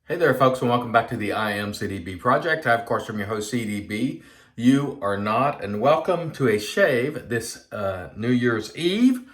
Hey there, folks, and welcome back to the I Am CDB project. I, of course, am your host, CDB. You are not, and welcome to a shave this New Year's Eve.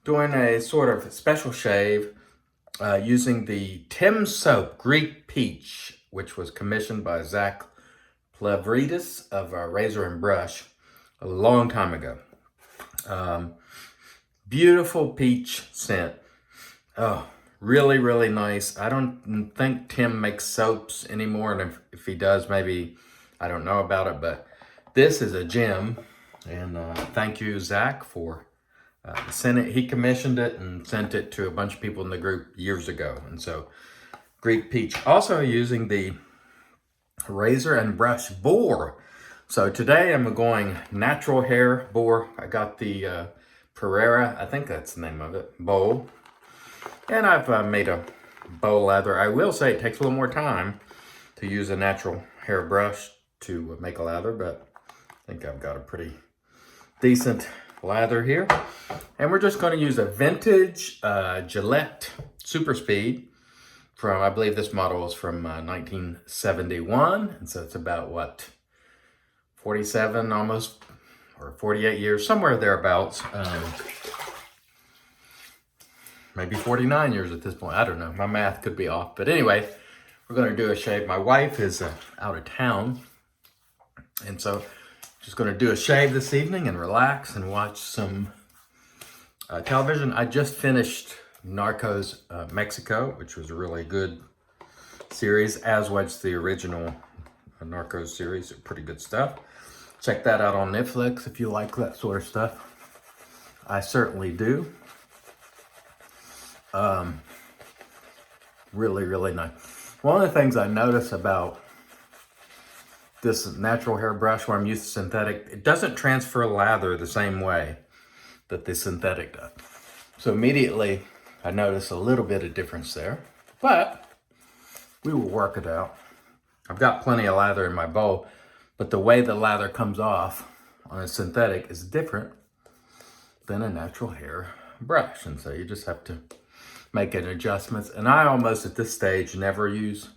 Doing a sort of special shave using the Tim Soap Greek Peach, which was commissioned by Zach Plevridis of Razor and Brush a long time ago. Beautiful peach scent. Oh, really, really nice. I don't think Tim makes soaps anymore, and if he does, maybe I don't know about it, but this is a gem, and thank you, Zach, for sending it. He commissioned it and sent it to a bunch of people in the group years ago, and so Greek Peach. Also using the Razor and Brush Boar. So today I'm going natural hair Boar. I got the Pereira, I think that's the name of it, bowl. And I've made a bow lather. I will say it takes a little more time to use a natural hair brush to make a lather, but I think I've got a pretty decent lather here. And we're just going to use a vintage Gillette Super Speed from, I believe this model is from 1971. And so it's about, what, 47 almost, or 48 years, somewhere thereabouts. Maybe 49 years at this point. I don't know. My math could be off. But anyway, we're going to do a shave. My wife is out of town. And so just going to do a shave this evening and relax and watch some television. I just finished Narcos Mexico, which was a really good series, as was the original Narcos series. Pretty good stuff. Check that out on Netflix if you like that sort of stuff. I certainly do. Really, really nice. One of the things I notice about this natural hair brush where I'm used to synthetic, it doesn't transfer lather the same way that the synthetic does. So immediately I notice a little bit of difference there, but we will work it out. I've got plenty of lather in my bowl, but the way the lather comes off on a synthetic is different than a natural hair brush. And so you just have to make any adjustments. And I almost at this stage never use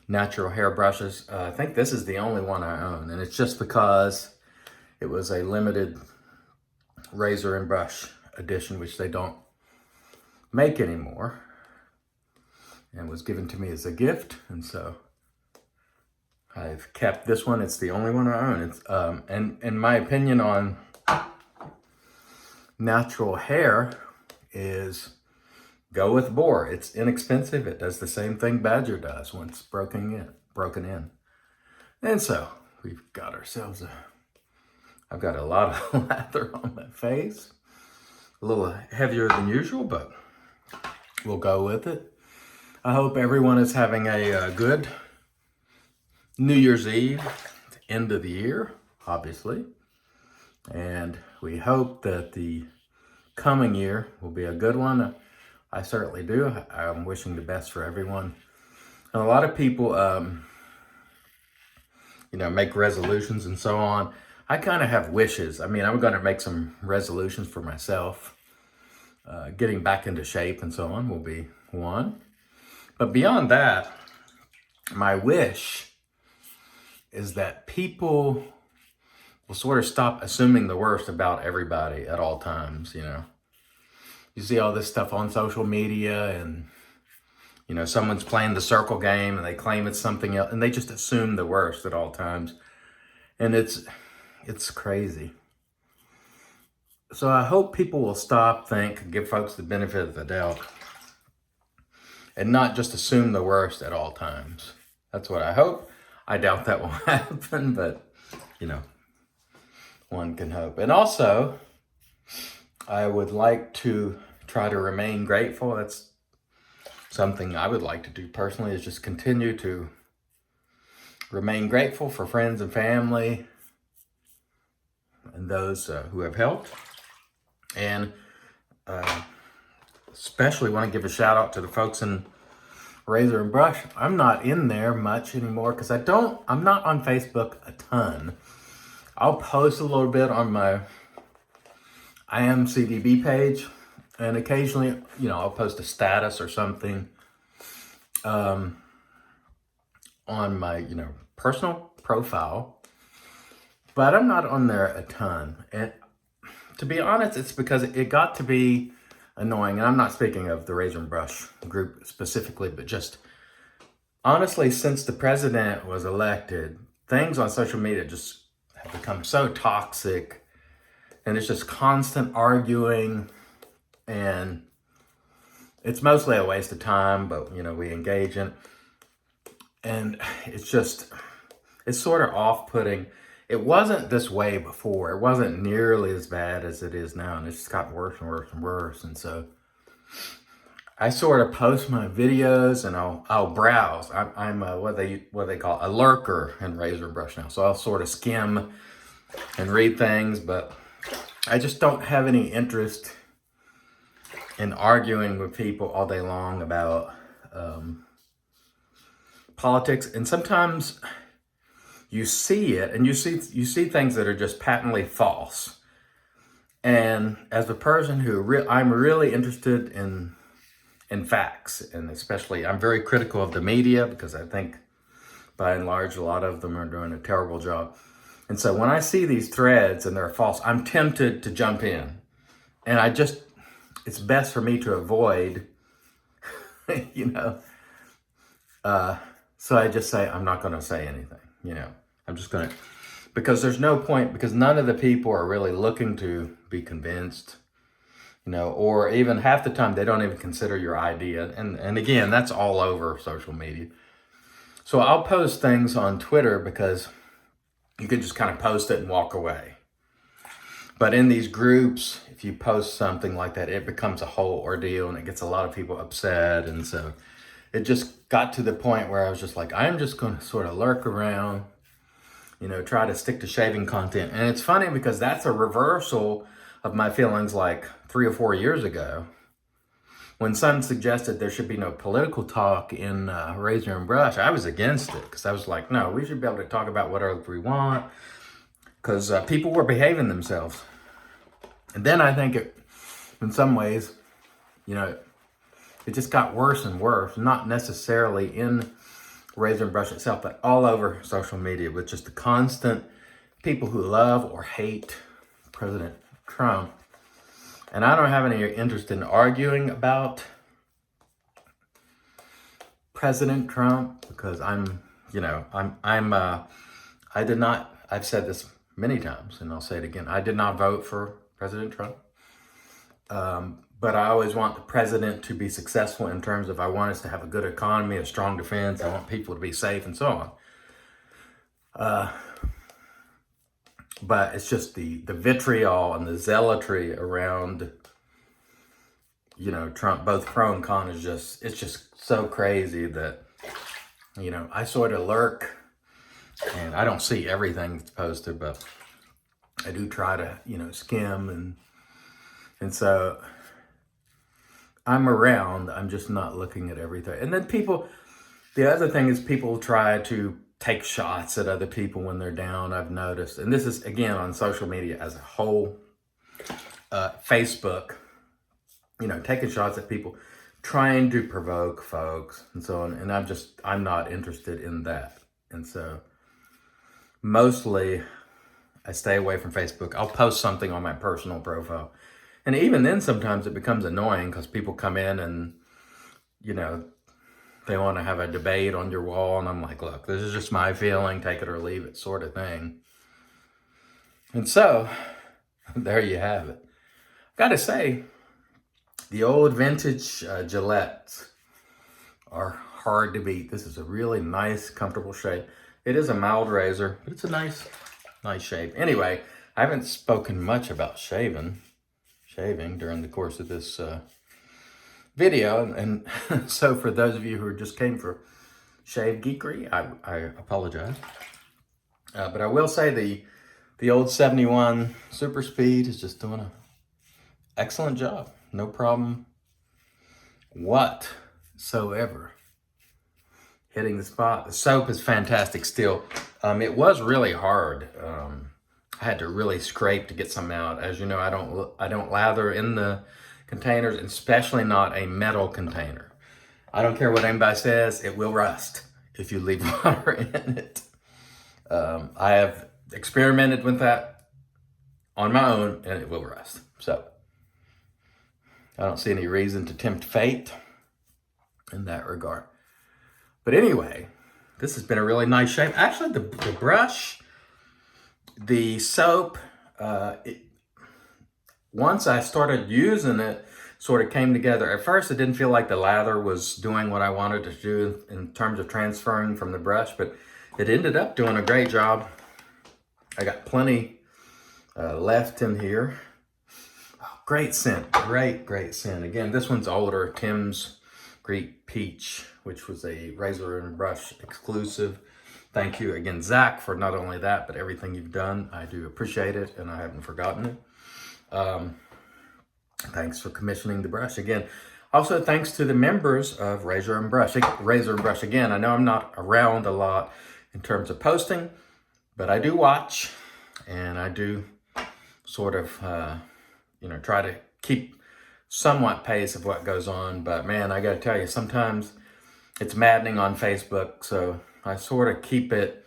natural hair brushes. I think this is the only one I own, and it's just because it was a limited razor and brush edition, which they don't make anymore, and was given to me as a gift. And so I've kept this one. It's the only one I own. It's and in my opinion on natural hair is go with Boar. It's inexpensive. It does the same thing Badger does once broken in. And so we've got ourselves I've got a lot of lather on my face. A little heavier than usual, but we'll go with it. I hope everyone is having a good New Year's Eve, end of the year, obviously. And we hope that the coming year will be a good one. I certainly do. I'm wishing the best for everyone. And a lot of people, make resolutions and so on. I kind of have wishes. I mean, I'm going to make some resolutions for myself. Getting back into shape and so on will be one. But beyond that, my wish is that people will sort of stop assuming the worst about everybody at all times, You see all this stuff on social media and, someone's playing the circle game and they claim it's something else and they just assume the worst at all times. And it's crazy. So I hope people will stop, think, give folks the benefit of the doubt and not just assume the worst at all times. That's what I hope. I doubt that will happen, but, one can hope. And also, I would like to try to remain grateful. That's something I would like to do personally, is just continue to remain grateful for friends and family and those who have helped. And especially want to give a shout out to the folks in Razor and Brush. I'm not in there much anymore because I'm not on Facebook a ton. I'll post a little bit on my I Am CDB page, and occasionally, I'll post a status or something. on my, personal profile, but I'm not on there a ton. And to be honest, it's because it got to be annoying. And I'm not speaking of the Razor and Brush group specifically, but just honestly, since the president was elected, things on social media just have become so toxic, and it's just constant arguing, and it's mostly a waste of time, but we engage in it. And it's sort of off-putting. It wasn't this way before. It wasn't nearly as bad as it is now, and it's just gotten worse and worse and worse. And so I sort of post my videos, and I'll browse. I'm what they call a lurker in Razor and Brush now. So I'll sort of skim and read things, but I just don't have any interest in arguing with people all day long about politics. And sometimes you see it, and you see things that are just patently false. And as a person who I'm really interested in facts, and especially I'm very critical of the media, because I think by and large a lot of them are doing a terrible job. And so when I see these threads and they're false, I'm tempted to jump in, and it's best for me to avoid, so I just say, I'm not going to say anything, I'm just going to, because there's no point, because none of the people are really looking to be convinced, or even half the time they don't even consider your idea. And again, that's all over social media. So I'll post things on Twitter because you can just kind of post it and walk away. But in these groups, if you post something like that, it becomes a whole ordeal, and it gets a lot of people upset. And so it just got to the point where I was just like, I'm just going to sort of lurk around, try to stick to shaving content. And it's funny because that's a reversal of my feelings like 3 or 4 years ago, when some suggested there should be no political talk in Razor and Brush. I was against it, because I was like, no, we should be able to talk about whatever we want, because people were behaving themselves. And then I think in some ways, it just got worse and worse, not necessarily in Razor and Brush itself, but all over social media, with just the constant people who love or hate President Trump. And I don't have any interest in arguing about President Trump, because I've said this many times, and I'll say it again. I did not vote for President Trump. But I always want the president to be successful in terms of, I want us to have a good economy, a strong defense. I want people to be safe, and so on. But it's just the vitriol and the zealotry around, Trump, both pro and con, it's just so crazy that, I sort of lurk, and I don't see everything that's posted, but I do try to, skim, and so I'm around. I'm just not looking at everything. And then the other thing is, people try to take shots at other people when they're down, I've noticed. And this is, again, on social media as a whole, Facebook, taking shots at people, trying to provoke folks, and so on. And I'm not interested in that. And so mostly I stay away from Facebook. I'll post something on my personal profile. And even then, sometimes it becomes annoying, because people come in and, they want to have a debate on your wall. And I'm like, look, this is just my feeling, take it or leave it, sort of thing. And so there you have it. Got to say, the old vintage Gillettes are hard to beat. This is a really nice, comfortable shave. It is a mild razor, but it's a nice shave. Anyway, I haven't spoken much about shaving during the course of this video, and so for those of you who just came for shave geekery, I apologize. But I will say the old 71 Super Speed is just doing an excellent job. No problem whatsoever hitting the spot. The soap is fantastic still. It was really hard. I had to really scrape to get some out. As you know, I don't lather in the containers, especially not a metal container. I don't care what anybody says, it will rust. if you leave water in it. I have experimented with that on my own, and it will rust. So I don't see any reason to tempt fate in that regard. But anyway, this has been a really nice shave. Actually, the brush, the soap, once I started using it, sort of came together. At first, it didn't feel like the lather was doing what I wanted to do in terms of transferring from the brush, but it ended up doing a great job. I got plenty left in here. Oh, great scent, great scent. Again, this one's older, Tim's Greek Peach, which was a razor and brush exclusive. Thank you again, Zach, for not only that, but everything you've done. I do appreciate it, and I haven't forgotten it. Thanks for commissioning the brush again. Also, thanks to the members of Razor and Brush. Again, I know I'm not around a lot in terms of posting, but I do watch, and I do sort of, try to keep somewhat pace of what goes on. But man, I gotta tell you, sometimes it's maddening on Facebook, so I sort of keep it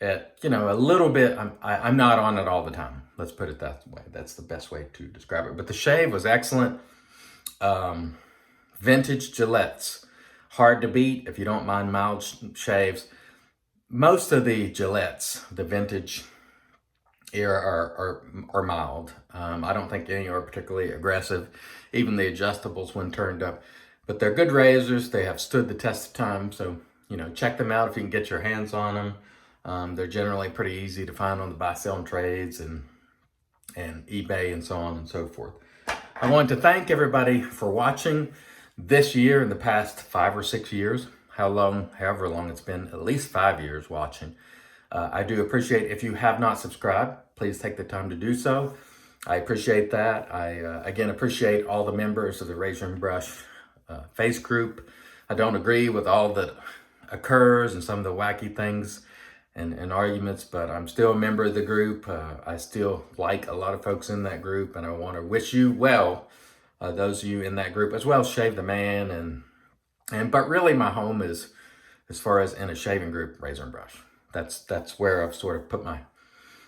at, a little bit. I'm not on it all the time. Let's put it that way. That's the best way to describe it. But the shave was excellent. Vintage Gillettes, hard to beat if you don't mind mild shaves. Most of the Gillettes, the vintage era, are mild. I don't think any are particularly aggressive. Even the adjustables when turned up. But they're good razors. They have stood the test of time. So, check them out if you can get your hands on them. They're generally pretty easy to find on the buy, sell, and trades and eBay and so on and so forth. I want to thank everybody for watching this year and the past 5 or 6 years, however long it's been, at least 5 years watching. I do appreciate if you have not subscribed, please take the time to do so. I appreciate that. I, again, appreciate all the members of the Razor and Brush face group. I don't agree with all that occurs and some of the wacky things and arguments, but I'm still a member of the group. I still like a lot of folks in that group, and I want to wish you well, those of you in that group, as well as Shave the Man, but really my home is, as far as in a shaving group, Razor and Brush. That's where I've sort of put my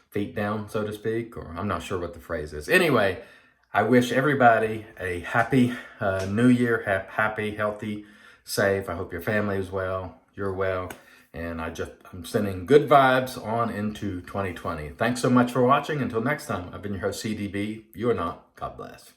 feet down, so to speak, or I'm not sure what the phrase is. Anyway, I wish everybody a happy new year, happy, healthy, safe. I hope your family is well, you're well. And I'm sending good vibes on into 2020. Thanks so much for watching. Until next time, I've been your host, CDB. You are not. God bless.